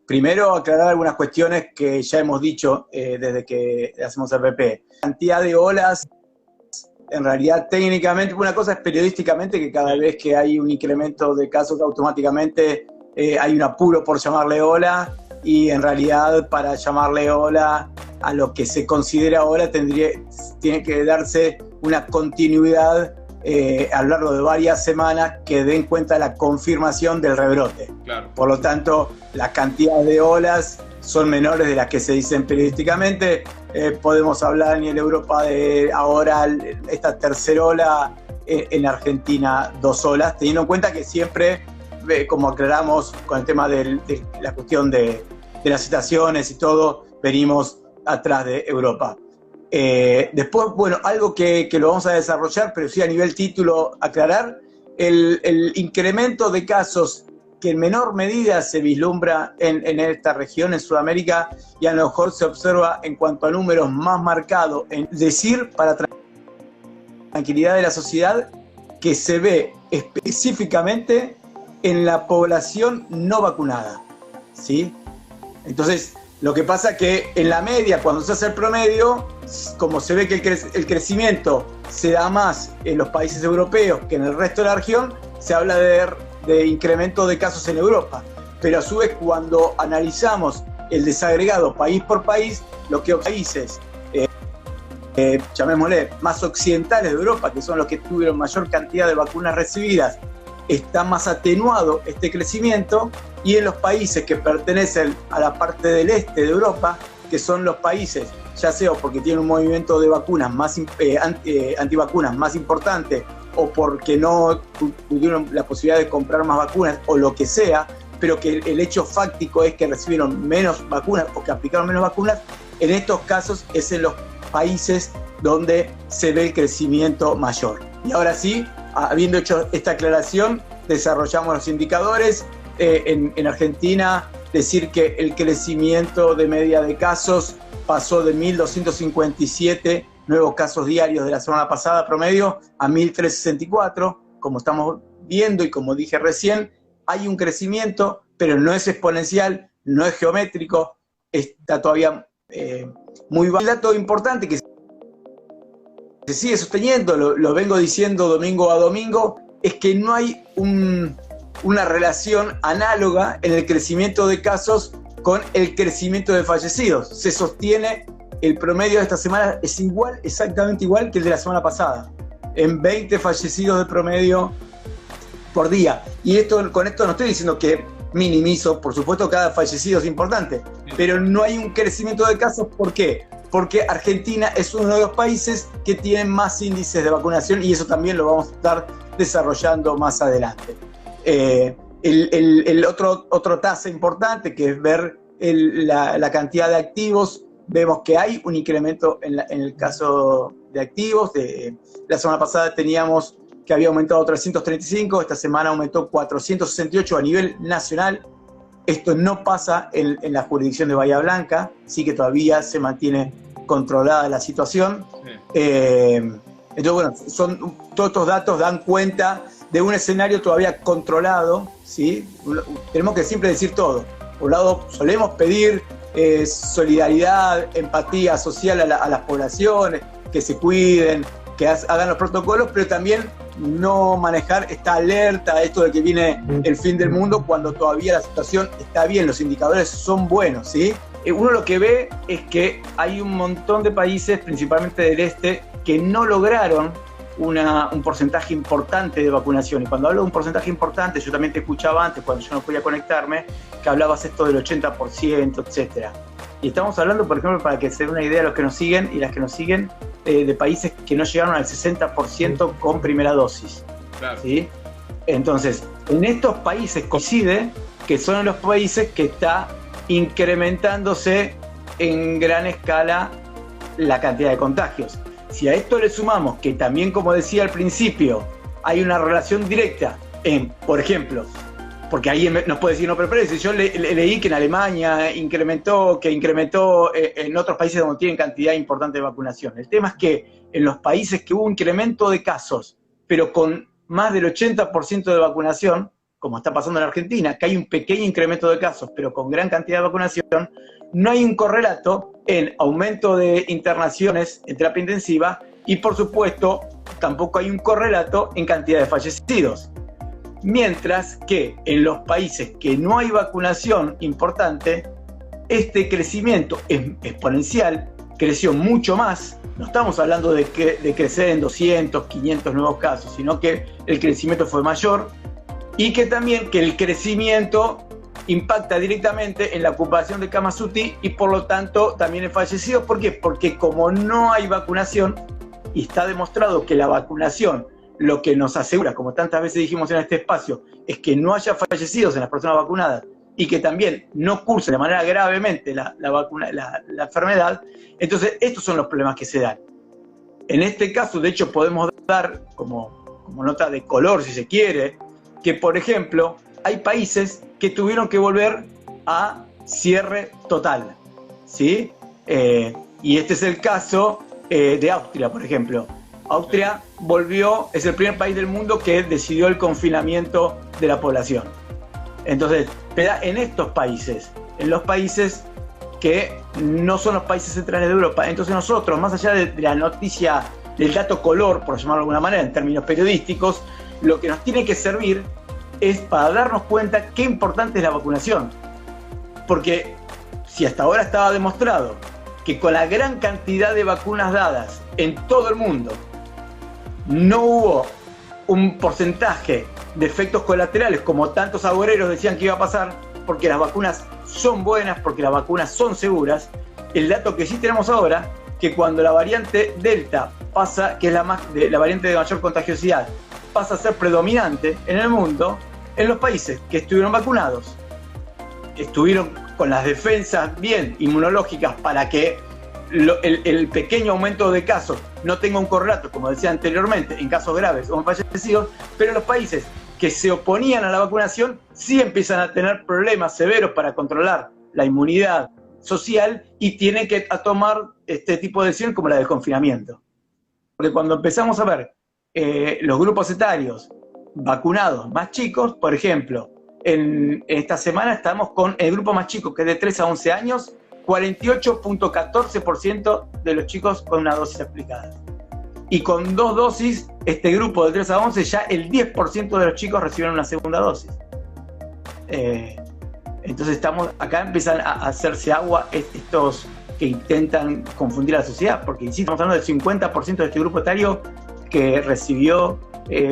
Primero, aclarar algunas cuestiones que ya hemos dicho desde que hacemos el PP. La cantidad de olas, en realidad, técnicamente, una cosa es periodísticamente, que cada vez que hay un incremento de casos, automáticamente hay un apuro por llamarle ola, y en realidad, para llamarle ola a lo que se considera ola, tiene que darse una continuidad a lo largo de varias semanas que den cuenta de la confirmación del rebrote. Claro. Por lo tanto, las cantidades de olas son menores de las que se dicen periodísticamente. Podemos hablar en Europa de ahora esta tercera ola, en Argentina 2 olas, teniendo en cuenta que siempre, como aclaramos con el tema de la cuestión de las estaciones y todo, venimos atrás de Europa. Después, bueno, algo que lo vamos a desarrollar, pero sí a nivel título aclarar, el incremento de casos que en menor medida se vislumbra en esta región, en Sudamérica, y a lo mejor se observa en cuanto a números más marcados, es decir, para tranquilidad de la sociedad, que se ve específicamente en la población no vacunada, ¿sí? Entonces, lo que pasa es que en la media, cuando se hace el promedio, como se ve que el crecimiento se da más en los países europeos que en el resto de la región, se habla de incremento de casos en Europa. Pero a su vez, cuando analizamos el desagregado país por país, lo que países, llamémosle, más occidentales de Europa, que son los que tuvieron mayor cantidad de vacunas recibidas, está más atenuado este crecimiento, y en los países que pertenecen a la parte del este de Europa, que son los países, ya sea porque tienen un movimiento de vacunas antivacunas más importante, o porque no tuvieron la posibilidad de comprar más vacunas, o lo que sea, pero que el hecho fáctico es que recibieron menos vacunas o que aplicaron menos vacunas, en estos casos es en los países donde se ve el crecimiento mayor. Y ahora sí, habiendo hecho esta aclaración, desarrollamos los indicadores. En Argentina, decir que el crecimiento de media de casos pasó de 1.257 nuevos casos diarios de la semana pasada promedio a 1.364. Como estamos viendo y como dije recién, hay un crecimiento, pero no es exponencial, no es geométrico, está todavía muy bajo. El dato importante que se sigue sosteniendo, lo vengo diciendo domingo a domingo, es que no hay una relación análoga en el crecimiento de casos con el crecimiento de fallecidos. Se sostiene, el promedio de esta semana es igual, exactamente igual que el de la semana pasada, en 20 fallecidos de promedio por día. Y con esto no estoy diciendo que minimizo, por supuesto cada fallecido es importante, pero no hay un crecimiento de casos. ¿Por qué? Porque Argentina es uno de los países que tienen más índices de vacunación, y eso también lo vamos a estar desarrollando más adelante. Otro tasa importante, que es ver la cantidad de activos, vemos que hay un incremento en el caso de activos. La semana pasada teníamos que había aumentado 335, esta semana aumentó 468 a nivel nacional. Esto no pasa en la jurisdicción de Bahía Blanca, sí que todavía se mantiene controlada la situación. Entonces, bueno, todos estos datos dan cuenta de un escenario todavía controlado, ¿sí? Tenemos que siempre decir todo. Por un lado, solemos pedir solidaridad, empatía social a las poblaciones, que se cuiden, que hagan los protocolos, pero también no manejar esta alerta, esto de que viene el fin del mundo, cuando todavía la situación está bien, los indicadores son buenos, ¿sí? Uno lo que ve es que hay un montón de países, principalmente del este, que no lograron un porcentaje importante de vacunación. Y cuando hablo de un porcentaje importante, yo también te escuchaba antes, cuando yo no podía conectarme, que hablabas esto del 80%, etcétera. Y estamos hablando, por ejemplo, para que se den una idea a los que nos siguen y las que nos siguen, de países que no llegaron al 60% con primera dosis. Claro. ¿Sí? Entonces, en estos países coincide que son los países que está incrementándose en gran escala la cantidad de contagios. Si a esto le sumamos que también, como decía al principio, hay una relación directa por ejemplo, porque alguien nos puede decir, no, pero si yo leí que en Alemania incrementó en otros países donde tienen cantidad importante de vacunación. El tema es que en los países que hubo un incremento de casos, pero con más del 80% de vacunación, como está pasando en Argentina, que hay un pequeño incremento de casos, pero con gran cantidad de vacunación, no hay un correlato en aumento de internaciones en terapia intensiva y, por supuesto, tampoco hay un correlato en cantidad de fallecidos. Mientras que en los países que no hay vacunación importante, este crecimiento es exponencial, creció mucho más. No estamos hablando de crecer en 200, 500 nuevos casos, sino que el crecimiento fue mayor y que también que el crecimiento impacta directamente en la ocupación de camas UTI y por lo tanto también en fallecidos. ¿Por qué? Porque como no hay vacunación, y está demostrado que la vacunación lo que nos asegura, como tantas veces dijimos en este espacio, es que no haya fallecidos en las personas vacunadas y que también no curse de manera gravemente la enfermedad. Entonces estos son los problemas que se dan. En este caso, de hecho, podemos dar como nota de color, si se quiere, que por ejemplo hay países que tuvieron que volver a cierre total, ¿sí? Y este es el caso de Austria, por ejemplo. Austria volvió, es el primer país del mundo que decidió el confinamiento de la población. Entonces, en estos países, en los países que no son los países centrales de Europa, entonces nosotros, más allá de la noticia, del dato color, por llamarlo de alguna manera, en términos periodísticos, lo que nos tiene que servir es para darnos cuenta qué importante es la vacunación. Porque si hasta ahora estaba demostrado que con la gran cantidad de vacunas dadas en todo el mundo, no hubo un porcentaje de efectos colaterales como tantos agoreros decían que iba a pasar, porque las vacunas son buenas, porque las vacunas son seguras, el dato que sí tenemos ahora, que cuando la variante Delta pasa, que es la variante de mayor contagiosidad, pasa a ser predominante en el mundo, en los países que estuvieron vacunados, estuvieron con las defensas bien inmunológicas para que el pequeño aumento de casos no tenga un correlato, como decía anteriormente, en casos graves o en fallecidos, pero los países que se oponían a la vacunación sí empiezan a tener problemas severos para controlar la inmunidad social y tienen que tomar este tipo de decisión como la del confinamiento. Porque cuando empezamos a ver los grupos etarios vacunados más chicos, por ejemplo, en esta semana estamos con el grupo más chico, que es de 3 a 11 años, 48.14% de los chicos con una dosis aplicada. Y con 2 dosis, este grupo de 3 a 11, ya el 10% de los chicos recibieron una segunda dosis. Entonces acá empiezan a hacerse agua estos que intentan confundir a la sociedad, porque insisto, estamos hablando del 50% de este grupo etario que recibió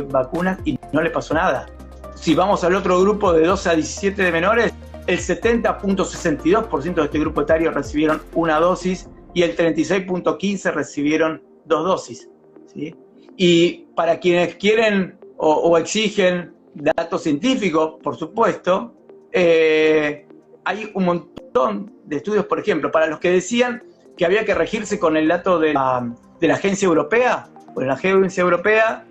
vacunas y no le pasó nada. Si vamos al otro grupo de 12 a 17 de menores, el 70.62% de este grupo etario recibieron una dosis y el 36.15% recibieron 2 dosis, ¿sí? Y para quienes quieren o exigen datos científicos, por supuesto, hay un montón de estudios, por ejemplo, para los que decían que había que regirse con el dato de la agencia europea, pues la agencia europea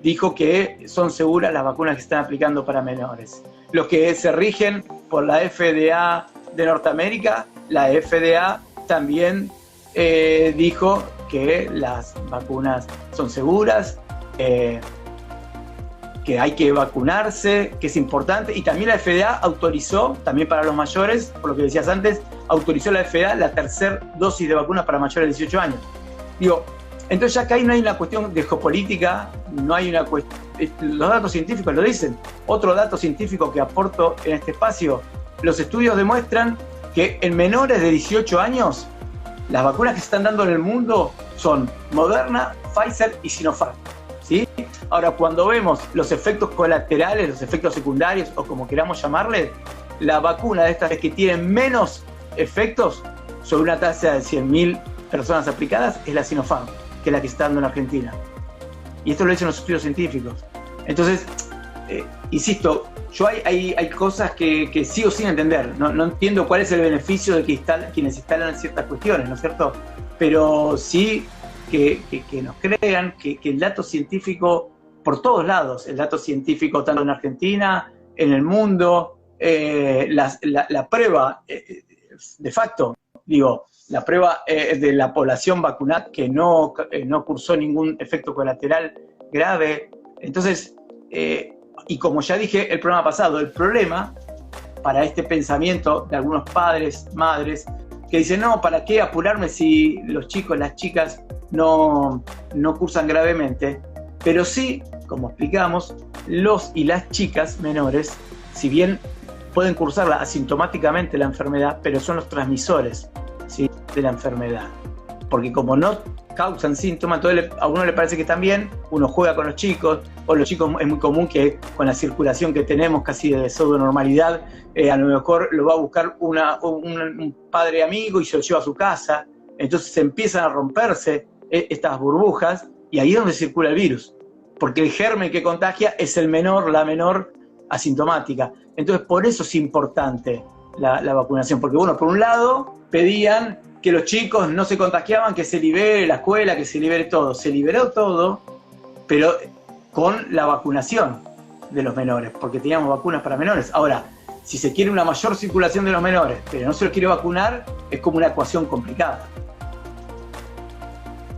dijo que son seguras las vacunas que se están aplicando para menores. Los que se rigen por la FDA de Norteamérica, la FDA también dijo que las vacunas son seguras, que hay que vacunarse, que es importante, y también la FDA autorizó, también para los mayores, por lo que decías antes, autorizó la FDA la tercera dosis de vacuna para mayores de 18 años. Digo, entonces ya acá no hay una cuestión de geopolítica, no hay una cuestión, los datos científicos lo dicen. Otro dato científico que aporto en este espacio, los estudios demuestran que en menores de 18 años, las vacunas que se están dando en el mundo son Moderna, Pfizer y Sinopharm, ¿sí? Ahora, cuando vemos los efectos colaterales, los efectos secundarios, o como queramos llamarle, la vacuna de estas que tienen menos efectos sobre una tasa de 100.000 personas aplicadas es la Sinopharm, que es la que se está dando en Argentina. Y esto lo dicen los estudios científicos. Entonces, insisto, yo hay cosas que sigo sin entender. No entiendo cuál es el beneficio de quienes instalan ciertas cuestiones, ¿no es cierto? Pero sí que nos crean que el dato científico, por todos lados, el dato científico tanto en Argentina, en el mundo, la prueba, de facto, digo, la prueba de la población vacunada que no cursó ningún efecto colateral grave. Entonces, Y como ya dije el programa pasado, el problema para este pensamiento de algunos padres, madres, que dicen, no, ¿para qué apurarme si los chicos, las chicas no cursan gravemente? Pero sí, como explicamos, los y las chicas menores, si bien pueden cursarla asintomáticamente la enfermedad, pero son los transmisores, ¿sí?, de la enfermedad. Porque como no causan síntomas, entonces a uno le parece que también uno juega con los chicos, o los chicos es muy común que con la circulación que tenemos casi de pseudo-normalidad, a lo mejor lo va a buscar un padre amigo y se lo lleva a su casa, entonces empiezan a romperse estas burbujas y ahí es donde circula el virus, porque el germen que contagia es el menor, la menor asintomática. Entonces por eso es importante la vacunación, porque bueno, por un lado pedían que los chicos no se contagiaban, que se libere la escuela, que se libere todo. Se liberó todo, pero con la vacunación de los menores, porque teníamos vacunas para menores. Ahora, si se quiere una mayor circulación de los menores, pero no se los quiere vacunar, es como una ecuación complicada.